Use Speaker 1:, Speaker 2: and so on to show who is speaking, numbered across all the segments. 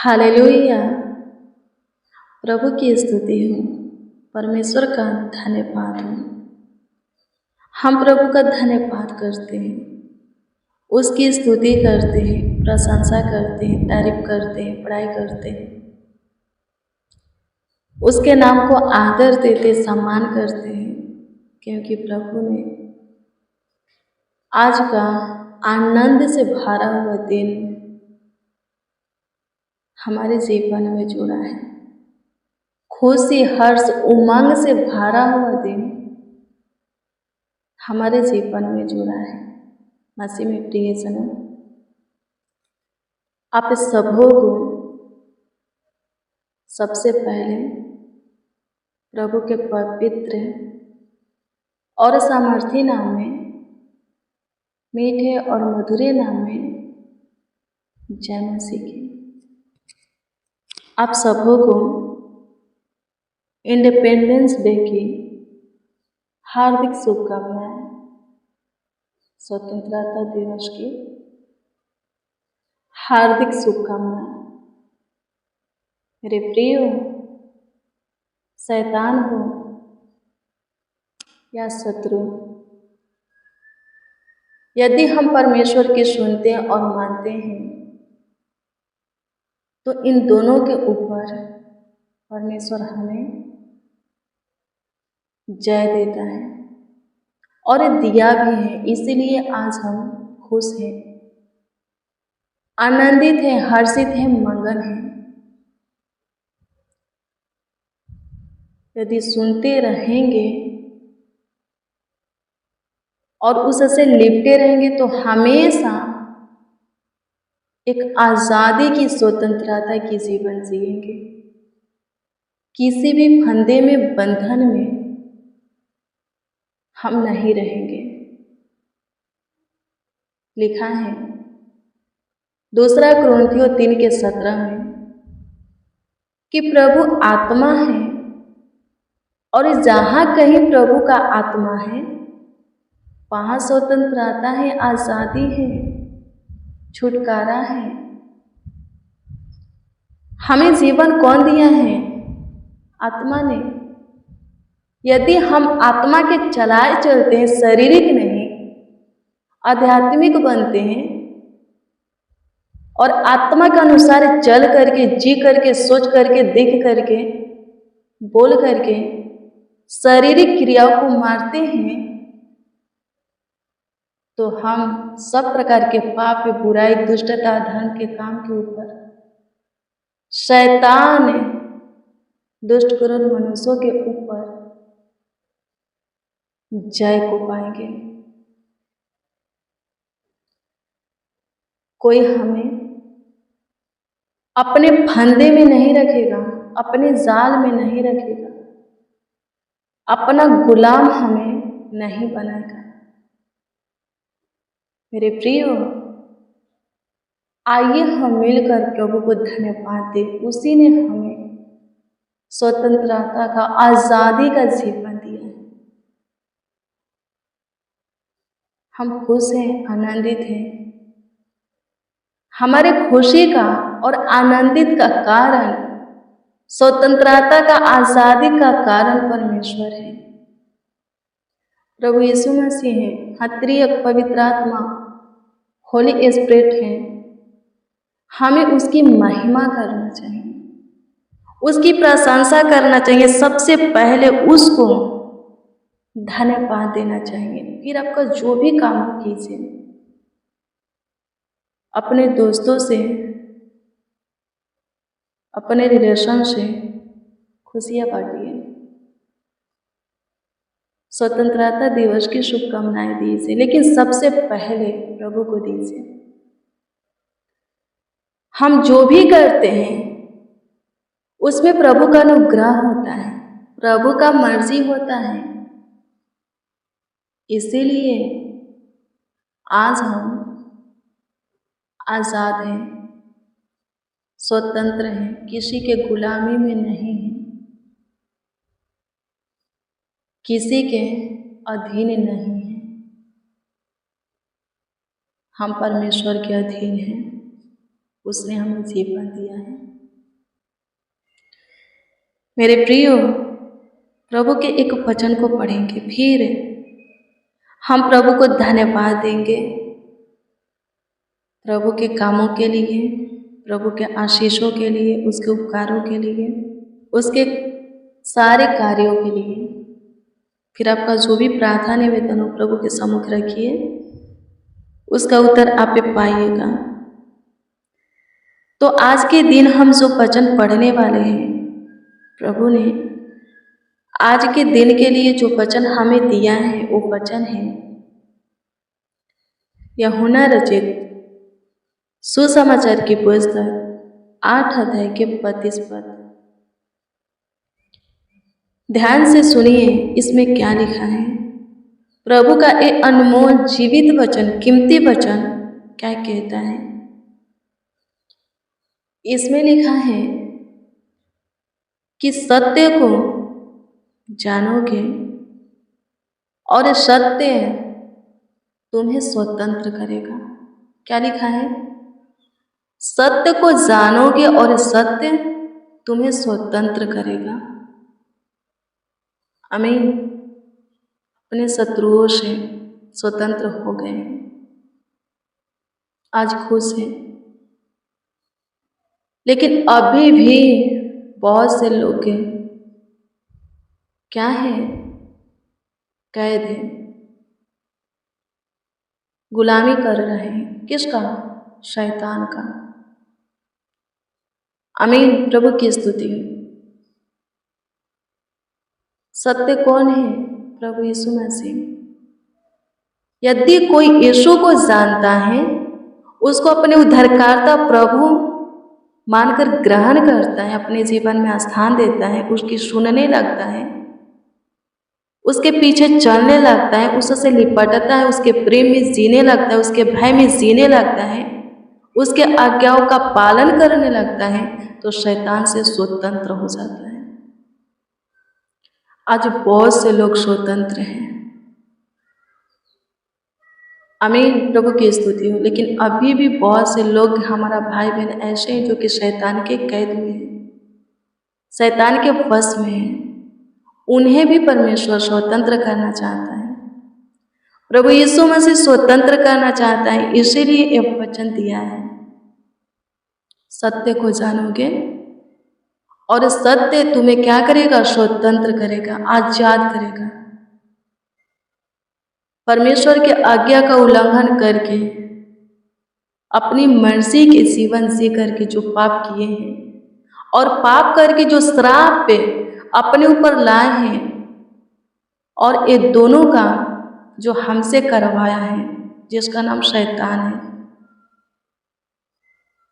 Speaker 1: Hallelujah. प्रभु की स्तुति हो, परमेश्वर का धन्यवाद हो। हम प्रभु का धन्यवाद करते हैं, उसकी स्तुति करते हैं, प्रशंसा करते हैं, तारीफ करते हैं, बड़ाई करते हैं, उसके नाम को आदर देते, सम्मान करते हैं, क्योंकि प्रभु ने आज का आनंद से भरा हुआ दिन हमारे जीवन में जोड़ा है। खुशी, हर्ष, उमंग से भरा हुआ दिन हमारे जीवन में जुड़ा है। मसीह में प्रियजनों, आप सबों को सबसे पहले प्रभु के पवित्र और सामर्थी नाम में, मीठे और मधुरे नाम में जय मसीह की। आप सबों को इंडिपेंडेंस डे की हार्दिक शुभकामनाएं। स्वतंत्रता दिवस की हार्दिक शुभकामनाएं। मेरे प्रिय, शैतान हो या शत्रु, यदि हम परमेश्वर की सुनते और मानते हैं तो इन दोनों के ऊपर परमेश्वर हमें जय देता है और दिया भी है। इसीलिए आज हम खुश हैं, आनंदित हैं, हर्षित हैं, मगन हैं। यदि सुनते रहेंगे और उससे लिपटे रहेंगे तो हमेशा एक आज़ादी की, स्वतंत्रता की जीवन जिएंगे। किसी भी फंदे में, बंधन में हम नहीं रहेंगे। लिखा है 2 कुरिन्थियों 3:17 में कि प्रभु आत्मा है और जहाँ कहीं प्रभु का आत्मा है वहाँ स्वतंत्रता है, आज़ादी है, छुटकारा है। हमें जीवन कौन दिया है? आत्मा ने। यदि हम आत्मा के चलाए चलते हैं, शारीरिक नहीं, आध्यात्मिक बनते हैं और आत्मा के अनुसार चल करके, जी करके, सोच करके, देख करके, बोल करके शारीरिक क्रियाओं को मारते हैं तो हम सब प्रकार के पाप, बुराई, दुष्टता, धन के काम के ऊपर शैतान, दुष्ट क्रूर मनुष्यों के ऊपर जय को पाएंगे। कोई हमें अपने फंदे में नहीं रखेगा, अपने जाल में नहीं रखेगा, अपना गुलाम हमें नहीं बनाएगा। मेरे प्रियो, आइए हम मिलकर प्रभु को धन्यवाद दें। उसी ने हमें स्वतंत्रता का, आज़ादी का जीवन दिया है। हम खुश हैं, आनंदित हैं। हमारे खुशी का और आनंदित का कारण, स्वतंत्रता का, आज़ादी का कारण परमेश्वर है, प्रभु यीशु मसीह है, हत्रिय पवित्र आत्मा, होली स्पिरिट है। हमें उसकी महिमा करना चाहिए, उसकी प्रशंसा करना चाहिए। सबसे पहले उसको धन्यवाद देना चाहिए। फिर आपका जो भी काम हो कीजिए। अपने दोस्तों से, अपने रिलेशन से खुशियाँ बांटिए। स्वतंत्रता दिवस की शुभकामनाएं दीजिए, लेकिन सबसे पहले प्रभु को दीजिए। हम जो भी करते हैं उसमें प्रभु का अनुग्रह होता है, प्रभु का मर्जी होता है। इसीलिए आज हम आज़ाद हैं, स्वतंत्र हैं, किसी के गुलामी में नहीं हैं, किसी के अधीन नहीं हैं। हम परमेश्वर के अधीन हैं, उसने हमें जीवन दिया है। मेरे प्रियो, प्रभु के एक वचन को पढ़ेंगे, फिर हम प्रभु को धन्यवाद देंगे प्रभु के कामों के लिए, प्रभु के आशीषों के लिए, उसके उपकारों के लिए, उसके सारे कार्यों के लिए। फिर आपका जो भी प्रार्थना निवेदन हो प्रभु के सम्मुख रखिए, उसका उत्तर आप पाइएगा। तो आज के दिन हम जो वचन पढ़ने वाले हैं, प्रभु ने आज के दिन के लिए जो वचन हमें दिया है वो वचन है यूहन्ना रचित सुसमाचार की पुस्तक 8 अध्याय के 32 पद। ध्यान से सुनिए इसमें क्या लिखा है। प्रभु का एक अनमोल जीवित वचन, कीमती वचन क्या कहता है। इसमें लिखा है कि सत्य को जानोगे और सत्य तुम्हें स्वतंत्र करेगा। क्या लिखा है? सत्य को जानोगे और सत्य तुम्हें स्वतंत्र करेगा। आमीन। अपने शत्रुओं से स्वतंत्र हो गए हैं, आज खुश हैं। लेकिन अभी भी बहुत से लोग क्या है? कैद है, गुलामी कर रहे हैं। किसका? शैतान का। आमीन। प्रभु की स्तुति। सत्य कौन है? प्रभु यीशु मसीह। यदि कोई यीशु को जानता है, उसको अपने उद्धारकर्ता प्रभु मानकर ग्रहण करता है, अपने जीवन में स्थान देता है, उसकी सुनने लगता है, उसके पीछे चलने लगता है, उससे लिपटता है, उसके प्रेम में जीने लगता है, उसके भय में जीने लगता है, उसके आज्ञाओं का पालन करने लगता है, तो शैतान से स्वतंत्र हो जाता है। आज बहुत से लोग स्वतंत्र हैं। आमीन। प्रभु की स्तुति हो। लेकिन अभी भी बहुत से लोग, हमारा भाई बहन ऐसे हैं जो कि शैतान के कैद में हैं, शैतान के वश में हैं। उन्हें भी परमेश्वर स्वतंत्र करना चाहता है। प्रभु यीशु मसीह स्वतंत्र करना चाहता है, इसीलिए यह वचन दिया है। सत्य को जानोगे और सत्य तुम्हें क्या करेगा? स्वतंत्र करेगा, आजाद करेगा। परमेश्वर के आज्ञा का उल्लंघन करके, अपनी मर्जी के जीवन जी करके जो पाप किए हैं और पाप करके जो श्राप पे अपने ऊपर लाए हैं, और ये दोनों का जो हमसे करवाया है, जिसका नाम शैतान है,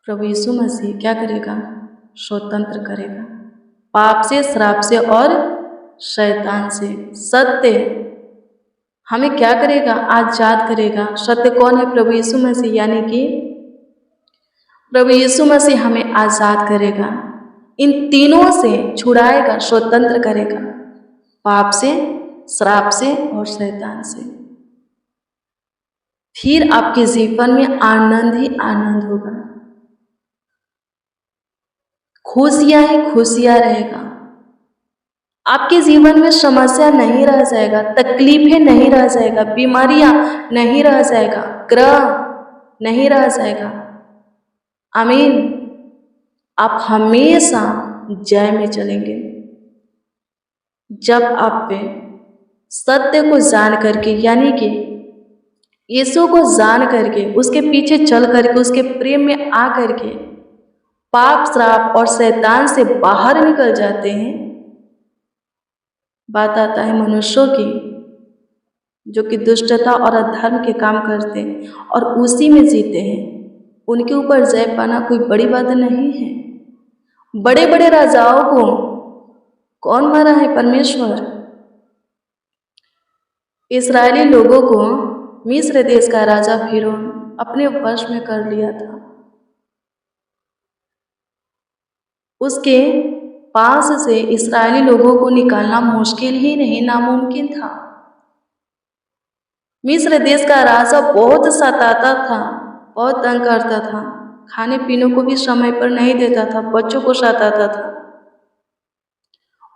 Speaker 1: प्रभु यीशु मसीह क्या करेगा? स्वतंत्र करेगा, पाप से, श्राप से और शैतान से। सत्य हमें क्या करेगा? आजाद करेगा। सत्य कौन है? प्रभु यीशु मसीह। यानी कि प्रभु यीशु मसीह हमें आजाद करेगा, इन तीनों से छुड़ाएगा, स्वतंत्र करेगा, पाप से, श्राप से और शैतान से। फिर आपके जीवन में आनंद ही आनंद होगा, खुशियां ही खुशियां रहेगा। आपके जीवन में समस्या नहीं रह जाएगा, तकलीफें नहीं रह जाएगा, बीमारियां नहीं रह जाएगा, ग्रह नहीं रह जाएगा। आमीन। आप हमेशा जय में चलेंगे। जब आप पे सत्य को जान करके, यानी कि यीशु को जान करके, उसके पीछे चल करके, उसके प्रेम में आ करके पाप, श्राप और शैतान से बाहर निकल जाते हैं। बात आता है मनुष्यों की, जो कि दुष्टता और अधर्म के काम करते हैं और उसी में जीते हैं। उनके ऊपर जय पाना कोई बड़ी बात नहीं है। बड़े बड़े राजाओं को कौन मारा है? परमेश्वर। इस्राएली लोगों को मिस्र देश का राजा फिरौन अपने वश में कर लिया था। उसके पास से इस्राएली लोगों को निकालना मुश्किल ही नहीं, नामुमकिन था। मिस्र देश का राजा बहुत सताता था, बहुत तंग करता था, खाने पीने को भी समय पर नहीं देता था, बच्चों को सताता था।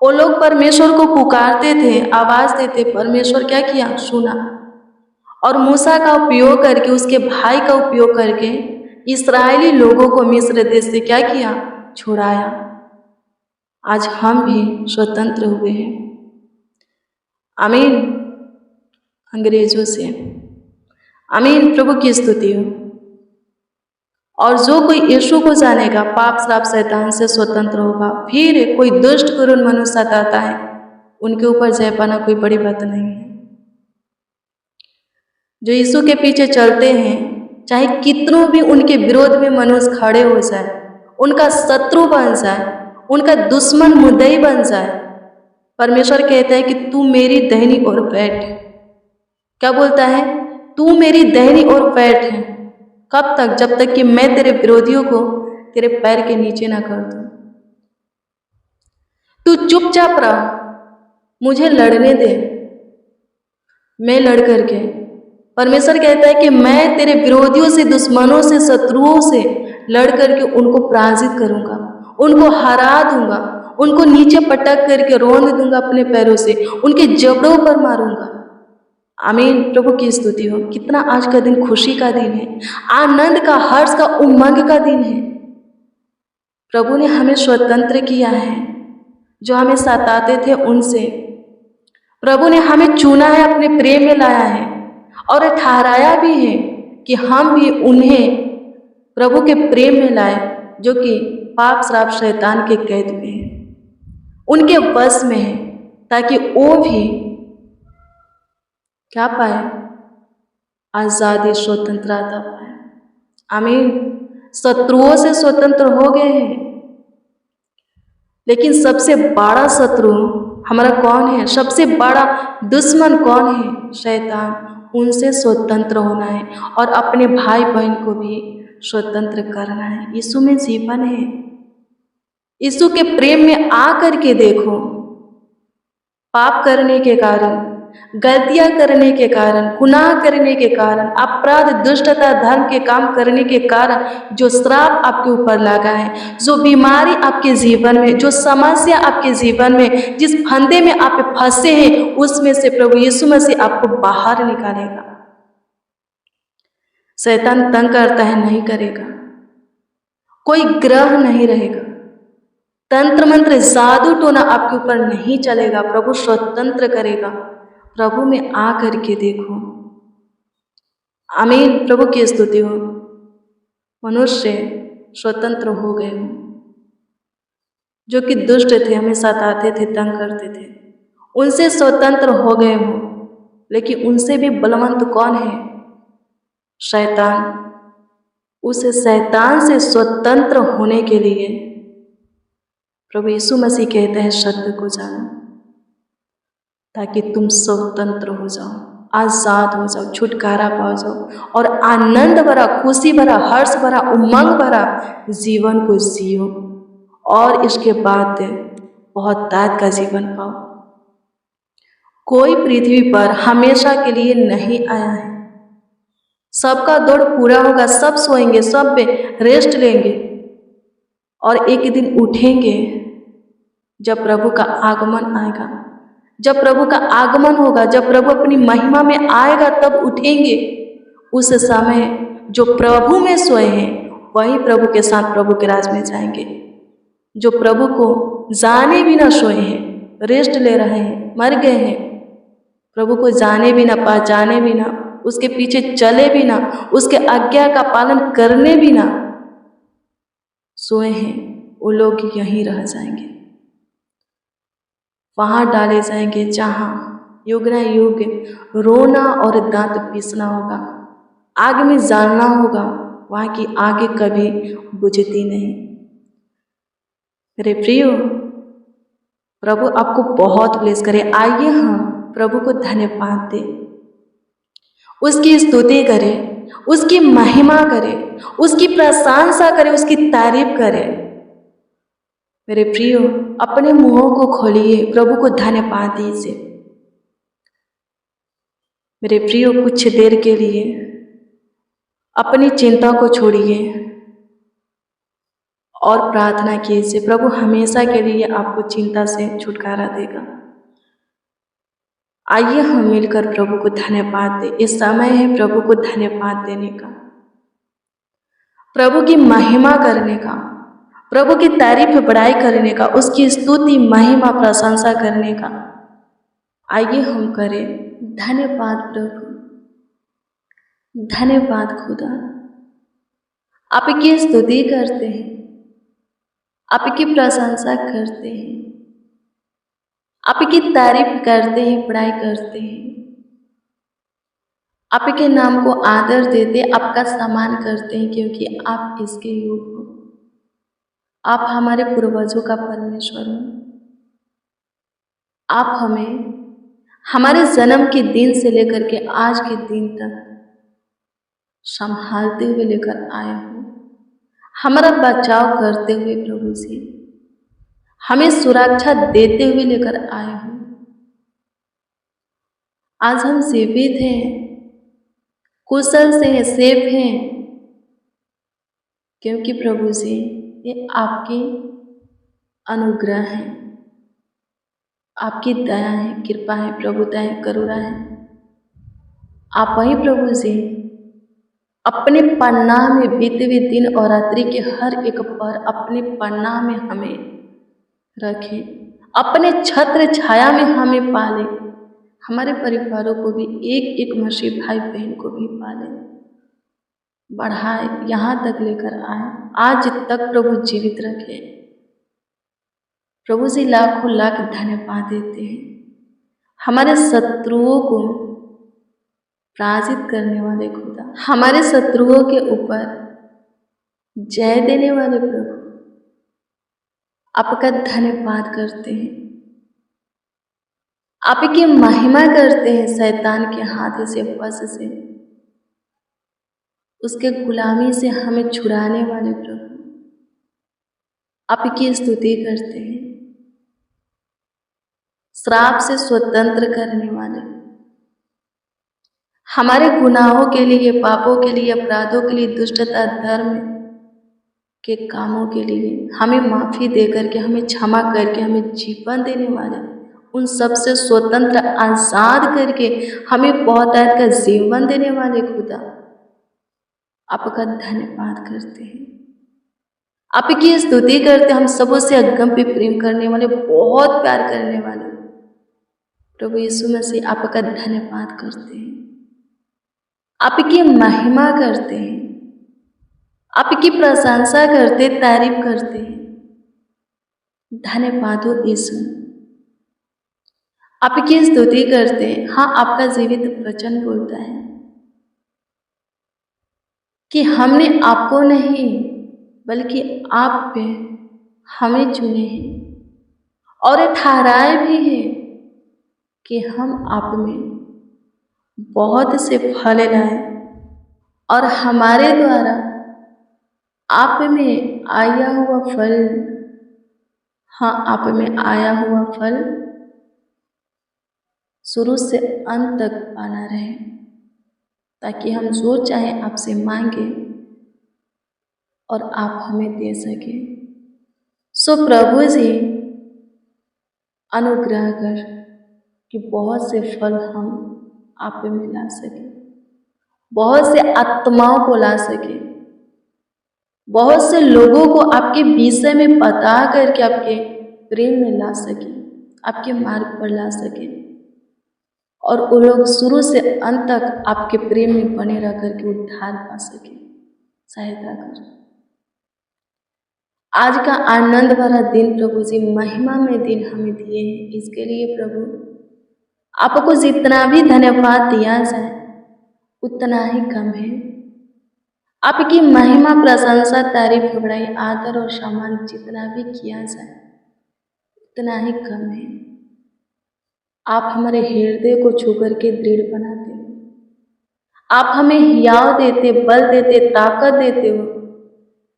Speaker 1: वो लोग परमेश्वर को पुकारते थे, आवाज देते, परमेश्वर क्या किया? सुना। और मूसा का उपयोग करके, उसके भाई का उपयोग करके इस्राएली लोगों को मिस्र देश से क्या किया? छुड़ाया। आज हम भी स्वतंत्र हुए हैं। आमीन। अंग्रेजों से। आमीन। प्रभु की स्तुति हो। और जो कोई यीशु को जानेगा, पाप श्राप शैतान से स्वतंत्र होगा। फिर कोई दुष्ट करुण मनुष्य आता है, उनके ऊपर जय पाना कोई बड़ी बात नहीं है। जो यीशु के पीछे चलते हैं, चाहे कितनों भी उनके विरोध में मनुष्य खड़े हो जाए, उनका शत्रु बन जाए, उनका दुश्मन मुद्दई बन जाए, परमेश्वर कहता है कि तू मेरी दाहिनी ओर बैठ। क्या बोलता है? तू मेरी दाहिनी ओर बैठ है। कब तक? जब तक कि मैं तेरे विरोधियों को तेरे पैर के नीचे ना कर दूं। तू चुपचाप रह, मुझे लड़ने दे, मैं लड़ करके। परमेश्वर कहता है कि मैं तेरे विरोधियों से, दुश्मनों से, शत्रुओं से लड़ करके उनको पराजित करूंगा, उनको हरा दूंगा, उनको नीचे पटक करके रोंद दूंगा अपने पैरों से, उनके जबड़ों पर मारूंगा। आमीन। प्रभु की स्तुति हो। कितना आज का दिन खुशी का दिन है, आनंद का, हर्ष का, उमंग का दिन है। प्रभु ने हमें स्वतंत्र किया है। जो हमें सताते थे उनसे प्रभु ने हमें चुना है, अपने प्रेम में लाया है और ठहराया भी है कि हम भी उन्हें प्रभु के प्रेम में लाए, जो कि पाप श्राप शैतान के कैद में है, उनके बस में है, ताकि वो भी क्या पाए? आज़ादी, स्वतंत्रता पाए। आमीन। शत्रुओं से स्वतंत्र हो गए हैं, लेकिन सबसे बड़ा शत्रु हमारा कौन है? सबसे बड़ा दुश्मन कौन है? शैतान। उनसे स्वतंत्र होना है और अपने भाई बहन को भी स्वतंत्र करना है। यीशु में जीवन है। यीशु के प्रेम में आ करके देखो। पाप करने के कारण, गलतियां करने के कारण, गुनाह करने के कारण, अपराध, दुष्टता, धर्म के काम करने के कारण जो श्राप आपके ऊपर लगा है, जो बीमारी आपके जीवन में, जो समस्या आपके जीवन में, जिस फंदे में आप फंसे हैं, उसमें से प्रभु यीशु मसीह आपको बाहर निकालेगा। शैतान तंग करता है, नहीं करेगा। कोई ग्रह नहीं रहेगा, तंत्र मंत्र, जादू टोना आपके ऊपर नहीं चलेगा। प्रभु स्वतंत्र करेगा। प्रभु में आ करके देखो। आमीन। प्रभु की स्तुति हो। मनुष्य स्वतंत्र हो गए हो। जो कि दुष्ट थे, हमें सताते थे, तंग करते थे, उनसे स्वतंत्र हो गए हो। लेकिन उनसे भी बलवंत कौन है? शैतान। उस शैतान से स्वतंत्र होने के लिए प्रभु यीशु मसीह कहते हैं सत्य को जानो, ताकि तुम स्वतंत्र हो जाओ, आज़ाद हो जाओ, छुटकारा पा जाओ और आनंद भरा, खुशी भरा, हर्ष भरा, उमंग भरा जीवन को जियो और इसके बाद बहुत ताज का जीवन पाओ। कोई पृथ्वी पर हमेशा के लिए नहीं आया है। सबका दौड़ पूरा होगा, सब सोएंगे, सब रेस्ट लेंगे और एक दिन उठेंगे जब प्रभु का आगमन आएगा। जब प्रभु का आगमन होगा, जब प्रभु अपनी महिमा में आएगा, तब उठेंगे। उस समय जो प्रभु में सोए हैं वही प्रभु के साथ प्रभु के राज में जाएंगे। जो प्रभु को जाने भी ना सोए हैं, रेस्ट ले रहे हैं, मर गए हैं, प्रभु को जाने भी ना, पहचाने भी ना, उसके पीछे चले भी ना, उसके आज्ञा का पालन करने भी ना सोए हैं, वो लोग यहीं रह जाएंगे। वहां डाले जाएंगे जहां युग ना युग रोना और दांत पीसना होगा, आग में जलना होगा। वहां की आगे कभी बुझती नहीं। मेरे प्रियो, प्रभु आपको बहुत ब्लेस करे। आइए हम प्रभु को धन्यवाद दें, उसकी स्तुति करें, उसकी महिमा करें, उसकी प्रशंसा करें, उसकी तारीफ करें। मेरे प्रियो, अपने मुंहों को खोलिए, प्रभु को धन्यवाद दीजिए। मेरे प्रियो, कुछ देर के लिए अपनी चिंता को छोड़िए और प्रार्थना कीजिए, प्रभु हमेशा के लिए आपको चिंता से छुटकारा देगा। आइए हम मिलकर प्रभु को धन्यवाद दें। इस समय है प्रभु को धन्यवाद देने का, प्रभु की महिमा करने का, प्रभु की तारीफ बड़ाई करने का, उसकी स्तुति महिमा प्रशंसा करने का। आइए हम करें। धन्यवाद प्रभु, धन्यवाद खुदा। आपकी स्तुति करते हैं, आपकी प्रशंसा करते हैं, आपकी तारीफ करते हैं, बड़ाई करते हैं, आपके नाम को आदर देते, आपका सम्मान करते हैं, क्योंकि आप इसके योग्य हो। आप हमारे पूर्वजों का परमेश्वर हो। आप हमें हमारे जन्म के दिन से लेकर के आज के दिन तक संभालते हुए लेकर आए हो, हमारा बचाव करते हुए प्रभु जी हमें सुरक्षा देते हुए लेकर आए हो। आज हम जीवित हैं, कुशल से हैं, सेफ हैं, क्योंकि प्रभु जी ये आपकी अनुग्रह है, आपकी दया है, कृपा है, प्रभुता है, करुणा है। आप वही प्रभु जी अपने पन्ना में बीते हुए दिन और रात्रि के हर एक पर अपने पन्ना में हमें रखें, अपने छत्र छाया में हमें पाले, हमारे परिवारों को भी एक एक मसीह भाई बहन को भी पाले, बढ़ाए, यहाँ तक लेकर आए, आज तक प्रभु जीवित रखे। प्रभु जी लाखों लाख धन्यवाद देते हैं। हमारे शत्रुओं को पराजित करने वाले खुदा, हमारे शत्रुओं के ऊपर जय देने वाले प्रभु, आपका धन्यवाद करते हैं, आपकी महिमा करते हैं। शैतान के हाथ से, वश से, उसके गुलामी से हमें छुड़ाने वाले प्रभु, आपकी स्तुति करते हैं। श्राप से स्वतंत्र करने वाले, हमारे गुनाहों के लिए, पापों के लिए, अपराधों के लिए, दुष्टता, धर्म के कामों के लिए हमें माफ़ी दे करके, हमें क्षमा करके, हमें जीवन देने वाले, उन सब से स्वतंत्र आज़ाद करके हमें बहुतायत का जीवन देने वाले खुदा, आपका धन्यवाद करते हैं, आपकी स्तुति करते। हम सबों से अगम पे प्रेम करने वाले, बहुत प्यार करने वाले प्रभु यीशु मसीह, आपका धन्यवाद करते हैं, आपकी महिमा करते हैं, आपकी प्रशंसा करते, तारीफ करते हैं। धन्यवाद हो यीशु, आपकी स्तुति करते हैं। हाँ, आपका जीवित वचन बोलता है कि हमने आपको नहीं बल्कि आप पे हमें चुने हैं और ठहराए भी हैं कि हम आप में बहुत से फल लाए और हमारे द्वारा आप में आया हुआ फल, हाँ, आप में आया हुआ फल शुरू से अंत तक बना रहे, ताकि हम जो चाहे आपसे मांगे और आप हमें दे सके। सो प्रभु जी अनुग्रह कर कि बहुत से फल हम आप में ला सके, बहुत से आत्माओं को ला सके, बहुत से लोगों को आपके विषय में बता करके आपके प्रेम में ला सके, आपके मार्ग पर ला सके, और वो लोग शुरू से अंत तक आपके प्रेम में बने रह करके उद्धार पा सके। सहायता कर। आज का आनंद भरा दिन प्रभु जी, महिमा में दिन हमें दिए हैं, इसके लिए प्रभु आपको जितना भी धन्यवाद दिया जाए उतना ही कम है। आपकी महिमा, प्रशंसा, तारीफ, बड़ाई, आदर और सम्मान जितना भी किया जाए उतना ही कम है। आप हमारे हृदय को छू करके दृढ़ बनाते हो, आप हमें हियाव देते, बल देते, ताकत देते हो,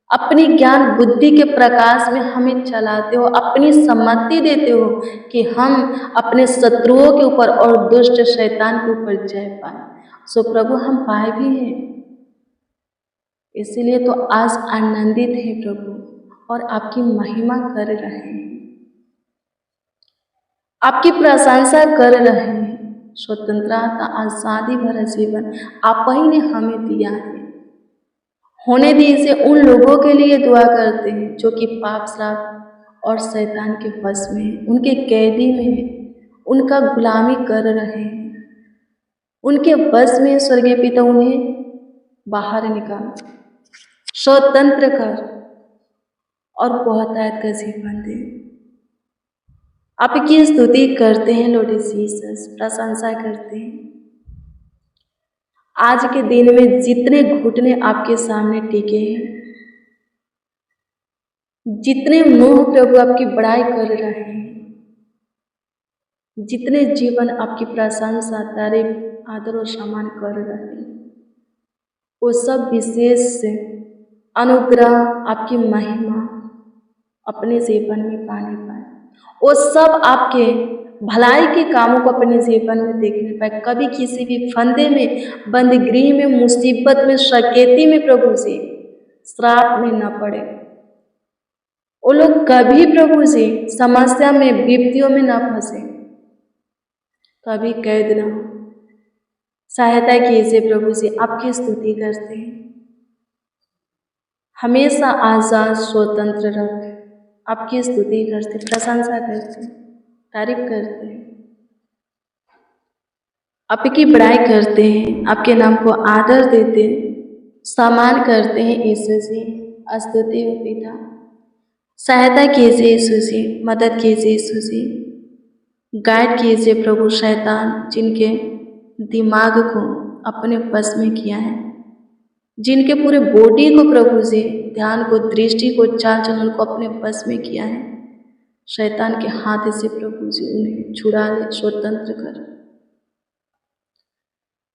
Speaker 1: अपनी ज्ञान बुद्धि के प्रकाश में हमें चलाते हो, अपनी सम्मति देते हो कि हम अपने शत्रुओं के ऊपर और दुष्ट शैतान के ऊपर जय पाए। सो प्रभु हम पाए भी हैं, इसीलिए तो आज आनंदित है प्रभु, और आपकी महिमा कर रहे हैं, आपकी प्रशंसा कर रहे हैं। स्वतंत्रता आज़ादी भरा जीवन आप ही ने हमें दिया है। होने दीजिए उन लोगों के लिए दुआ करते हैं जो कि पाप श्राप और शैतान के वश में हैं, उनके कैदी में हैं, उनका गुलामी कर रहे हैं, उनके वश में। स्वर्गीय पिता उन्हें बाहर निकाल, स्वतंत्र कर और बहुतायत का जीवन दे। आपकी स्तुति करते हैं लॉर्ड जीसस, प्रशंसा करते हैं। आज के दिन में जितने घुटने आपके सामने टिके हैं, जितने मुंह प्रभु आपकी बड़ाई कर रहे हैं, जितने जीवन आपकी प्रशंसा तारीफ आदर और सम्मान कर रहे हैं, वो सब विशेष अनुग्रह आपकी महिमा अपने जीवन में पाने पाए। वो सब आपके भलाई के कामों को अपने जीवन में देखने पाए। कभी किसी भी फंदे में, बंदगृह में, मुसीबत में, शकेती में प्रभु से श्राप में न पड़े। वो लोग कभी प्रभु से समस्या में, विपत्तियों में न फंसे, कभी कैद न हो। सहायता कीजिए प्रभु से, आपकी स्तुति करते हैं। हमेशा आजाद स्वतंत्र रख, आपकी स्तुति करते, प्रशंसा करते, तारीफ करते हैं, आपकी बड़ाई करते हैं, आपके नाम को आदर देते, सम्मान करते हैं। यीशु जी स्तुति हो पिता, सहायता कीजिए यीशु जी, मदद कीजिए यीशु जी, गाइड कीजिए प्रभु। शैतान जिनके दिमाग को अपने वश में किया है, जिनके पूरे बॉडी को प्रभु जी, ध्यान को, दृष्टि को, चाल चलन को अपने वश में किया है, शैतान के हाथ से प्रभु जी उन्हें छुड़ा ले, स्वतंत्र कर।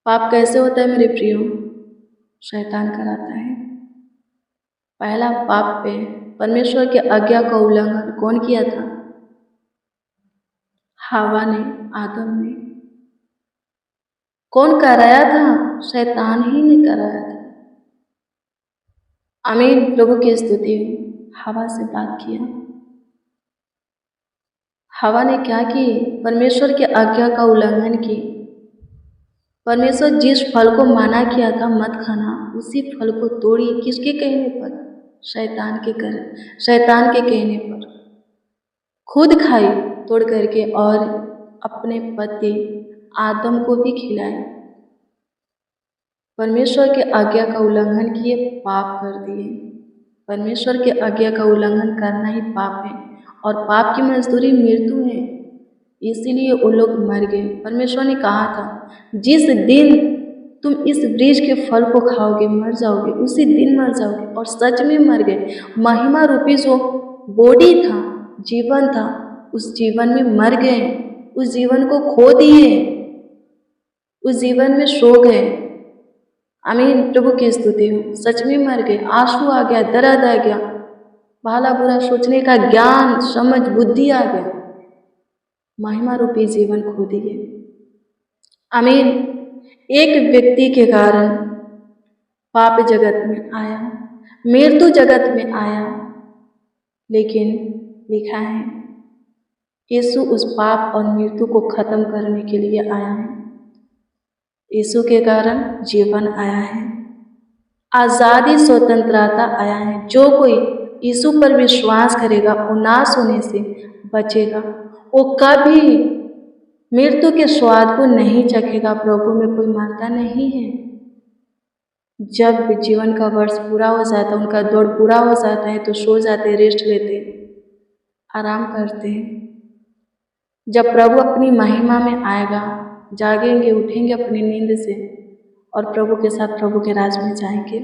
Speaker 1: पाप कैसे होता है मेरे प्रियो? शैतान कराता है। पहला पाप पे परमेश्वर के आज्ञा का उल्लंघन कौन किया था? हवा ने, आदम ने। कौन कराया था? शैतान ही ने कराया था। आमीन। प्रभु की स्तुति हो। हवा से बात किया। हवा ने क्या की? परमेश्वर की आज्ञा का उल्लंघन की। परमेश्वर जिस फल को मना किया था मत खाना, उसी फल को तोड़ी। किसके कहने पर? शैतान के कहने पर खुद खाई तोड़ करके और अपने पति आदम को भी खिलाए। परमेश्वर के आज्ञा का उल्लंघन किए, पाप कर दिए। परमेश्वर के आज्ञा का उल्लंघन करना ही पाप है, और पाप की मजदूरी मृत्यु है, इसीलिए वो लोग मर गए। परमेश्वर ने कहा था जिस दिन तुम इस वृक्ष के फल को खाओगे मर जाओगे, उसी दिन मर जाओगे। और सच में मर गए। महिमा रूपी जो बॉडी था, जीवन था, उस जीवन में मर गए, उस जीवन को खो दिए, उस जीवन में सो गए। आमीन। प्रभु की स्तुति हो। सच में मर गए। आंसू आ गया, दर्द आ गया, भला बुरा सोचने का ज्ञान, समझ, बुद्धि आ गया, महिमा रूपी जीवन खो दिए। आमीन। एक व्यक्ति के कारण पाप जगत में आया, मृत्यु जगत में आया, लेकिन लिखा है यीशु उस पाप और मृत्यु को खत्म करने के लिए आया है। यीशु के कारण जीवन आया है, आज़ादी, स्वतंत्रता आया है। जो कोई यीशु पर विश्वास करेगा वो नाश होने से बचेगा, वो कभी मृत्यु के स्वाद को नहीं चखेगा। प्रभु में कोई मरता नहीं है। जब जीवन का वर्ष पूरा हो जाता है, उनका दौड़ पूरा हो जाता है, तो सो जाते, रेस्ट लेते, आराम करते हैं। जब प्रभु अपनी महिमा में आएगा, जागेंगे, उठेंगे अपनी नींद से और प्रभु के साथ प्रभु के राज में जाएंगे।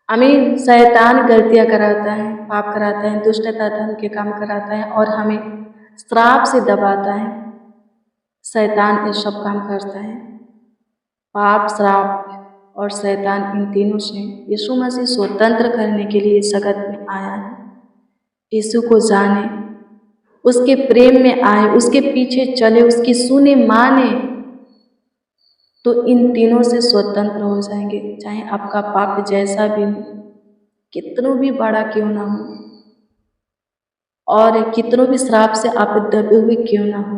Speaker 1: आमीन। शैतान गलतियाँ कराता है, पाप कराता है, दुष्टता धर्म के काम कराता है और हमें श्राप से दबाता है। शैतान ये सब काम करता है। पाप, श्राप और शैतान, इन तीनों से यीशु मसीह स्वतंत्र करने के लिए जगत में आया है। यीशु को जाने, उसके प्रेम में आए, उसके पीछे चले, उसकी सुने, माने, तो इन तीनों से स्वतंत्र हो जाएंगे। चाहे आपका पाप जैसा भी हो, कितनों भी बड़ा क्यों ना हो और कितनों भी श्राप से आप दबे हुए क्यों ना हो,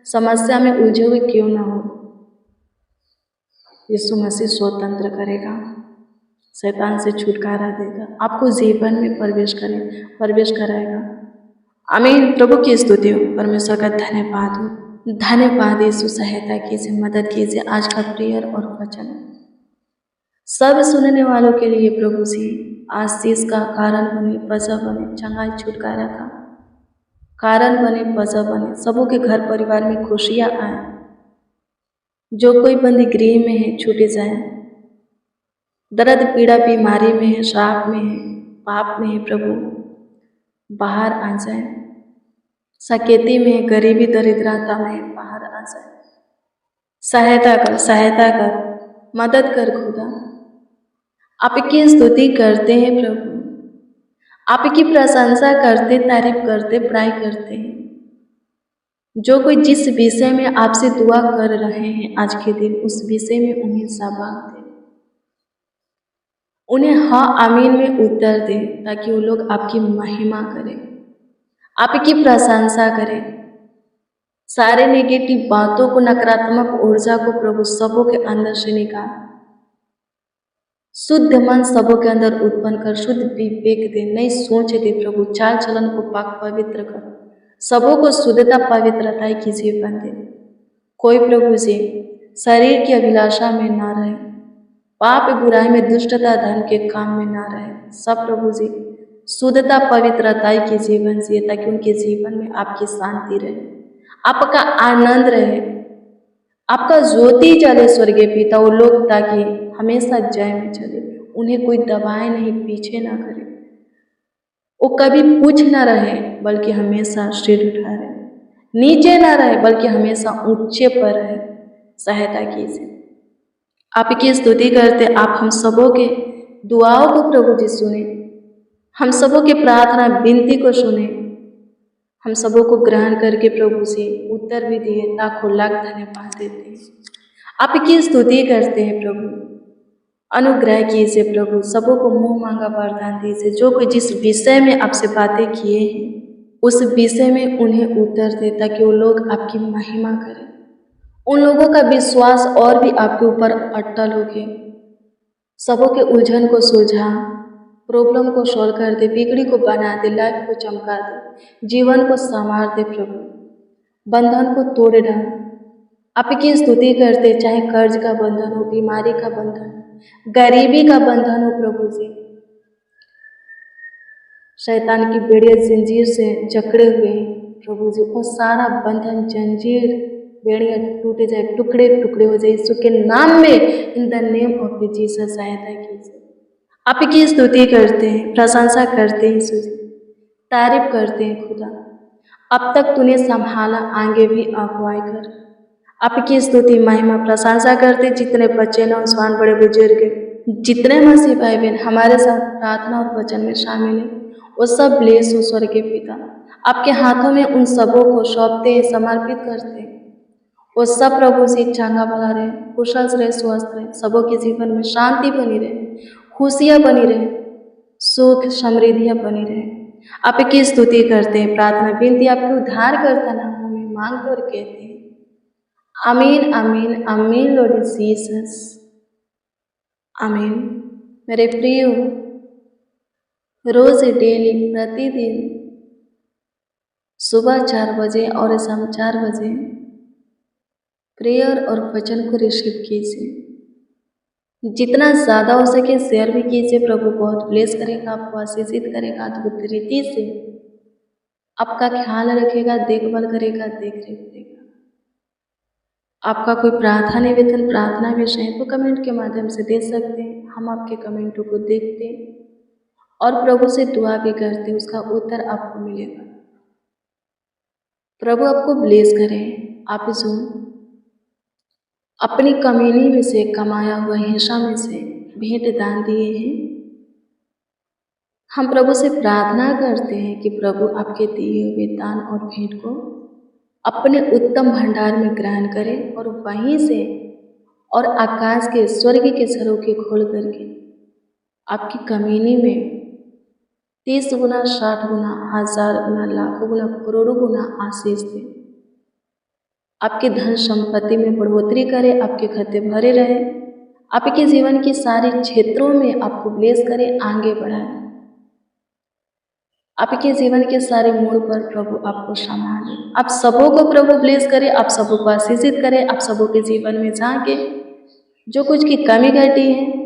Speaker 1: समस्या में उलझे हुए क्यों ना हो, यीशु मसीह स्वतंत्र करेगा, शैतान से छुटकारा देगा, आपको जीवन में प्रवेश कराएगा। आमीन। प्रभु की स्तुति हो, परमेश्वर का धन्यवाद हो। धन्यवाद यीशु, सहायता कीजिए, मदद कीजिए। आज का प्रेयर और वचन सब सुनने वालों के लिए प्रभु जी आशीष का कारण बने, वजह बने, चंगाई छुटकारा का कारण बने, वजह बने। सबों के घर परिवार में खुशियाँ आए। जो कोई बंदी गृह में है छूट जाए, दर्द पीड़ा बीमारी में है, श्राप में है, पाप में है, प्रभु बाहर आ जाए। सकेती में, गरीबी दरिद्रता में बाहर आ जाए। सहायता कर, मदद कर खुदा। आपकी स्तुति करते हैं प्रभु, आपकी प्रशंसा करते, तारीफ करते, बड़ाई करते हैं। जो कोई जिस विषय में आपसे दुआ कर रहे हैं आज के दिन, उस विषय में उन्हें शाबाश दे, उन्हें हाँ आमीन में उत्तर दे, ताकि वो लोग आपकी महिमा करें, आपकी प्रशंसा करें। सारे नेगेटिव बातों को, नकारात्मक ऊर्जा को प्रभु सबों के अंदर से निकाल, शुद्ध मन सबों के अंदर उत्पन्न कर, शुद्ध विवेक दे, नई सोच दे प्रभु। चाल चलन को पाक पवित्र कर, सबों को शुद्धता पवित्रता की जीवन दे। कोई प्रभु जी शरीर की अभिलाषा में ना रहे, पाप बुराई में, दुष्टता धन के काम में ना रहे। सब प्रभु जी शुद्धता पवित्रता की जीवन जिए, ताकि उनके जीवन में आपकी शांति रहे, आपका आनंद रहे, आपका ज्योति चले स्वर्गीय पिता। वो लोग ताकि हमेशा जय में चले, उन्हें कोई दबाए नहीं, पीछे ना करे, वो कभी पूछ ना रहे बल्कि हमेशा सिर उठा रहे, नीचे ना रहे बल्कि हमेशा ऊंचे पर रहे। सहायता कीजिए। आपकी स्तुति करते, आप हम सबों के दुआओं को प्रभु जी सुने, हम सबों के प्रार्थना विनती को सुने, हम सबों को ग्रहण करके प्रभु से उत्तर भी दिए। लाखों लाख धन्यवाद देते हैं, आपकी स्तुति करते हैं प्रभु। अनुग्रह कीजिए प्रभु, सबों को मुंह मांगा वरदान दीजिए। जो कोई जिस विषय में आपसे बातें किए हैं, उस विषय में उन्हें उत्तर दे, ताकि वो लोग आपकी महिमा करें। उन लोगों का विश्वास और भी आपके ऊपर अटल हो गए। सबों के उलझन को सुलझा, प्रॉब्लम को सॉल्व कर दे, बिगड़ी को बना दे, लाइफ को चमका दे, जीवन को संवार दे प्रभु, बंधन को तोड़ डाल। आपकी स्तुति करते, चाहे कर्ज का बंधन हो, बीमारी का बंधन, गरीबी का बंधन हो प्रभु जी, शैतान की बेड़िया जंजीर से जकड़े हुए प्रभु जी, वो सारा बंधन जंजीर बेड़िया टूटे जाए, टुकड़े टुकड़े हो जाए यीशु के नाम में। In the name of Jesus सहायता कीजिए। आपकी स्तुति करते हैं, प्रशंसा करते हैं यीशु जी, तारीफ करते हैं खुदा। अब तक तूने संभाला, आगे भी अगुवाई कर। आपकी स्तुति महिमा प्रशंसा करते। जितने बच्चे नौजवान बड़े बुजुर्ग, जितने मसीह भाई बहन हमारे साथ प्रार्थना और वचन में शामिल हैं, वो सब ब्लेस हो स्वर्गीय पिता। आपके हाथों में उन सबों को सौंपते हैं, समर्पित करते हैं। वो सब प्रभु से चंगा भला रहे, कुशल रहे, स्वस्थ रहे, सबों के जीवन में शांति बनी रहे, खुशियाँ बनी रहे, सुख समृद्धियाँ बनी रहे। आपकी स्तुति करते हैं, प्रार्थना विनती आपके उद्धार करता नाम में मांगते और कहते हैं आमीन आमीन आमीन। लॉर्ड जीसस आमीन। मेरे प्रिय, रोज डेली प्रतिदिन सुबह 4 बजे और शाम 4 बजे प्रेयर और वचन को रिसीव कीजिए। जितना ज़्यादा हो सके शेयर भी कीजिए। प्रभु बहुत ब्लेस करेगा, आपको आशीषित करेगा, अद्भुत रीति से आपका ख्याल रखेगा, देखभाल करेगा, देख रेख करेगा। आपका कोई प्रार्थना निवेदन, प्रार्थना विषय है तो कमेंट के माध्यम से दे सकते हैं। हम आपके कमेंटों को देखते हैं और प्रभु से दुआ भी करते हैं, उसका उत्तर आपको मिलेगा। प्रभु आपको ब्लेस करें। आप जो अपनी कमीनी में से, कमाया हुआ हिस्सा में से भेंट दान दिए हैं, हम प्रभु से प्रार्थना करते हैं कि प्रभु आपके दिए हुए दान और भेंट को अपने उत्तम भंडार में ग्रहण करें और वहीं से और आकाश के, स्वर्ग के झरोखे खोल करके आपकी कमीनी में 30 गुना, 60 गुना, 1000 गुना, लाखों गुना, करोड़ों गुना आशीष दे। आपके धन संपत्ति में बढ़ोतरी करे, आपके खाते भरे रहे, आपके जीवन के सारे क्षेत्रों में आपको ब्लेस करे, आगे बढ़ाए। आपके जीवन के सारे मोड़ पर प्रभु आपको संभाले। आप सबों को प्रभु ब्लेस करे, आप सबों को आशीषित करे। आप सबों के जीवन में जाके जो कुछ की कमी घटी है,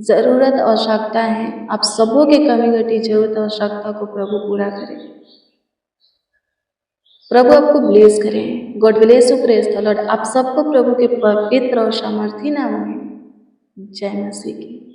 Speaker 1: ज़रूरत आवश्यकता है, आप सबों के कमी घटी जरूरत आवश्यकता को प्रभु पूरा करे। प्रभु आपको ब्लेस करें। God bless you, praise the Lord. आप सबको प्रभु के पवित्र और सामर्थी नाम में जय मसीह की।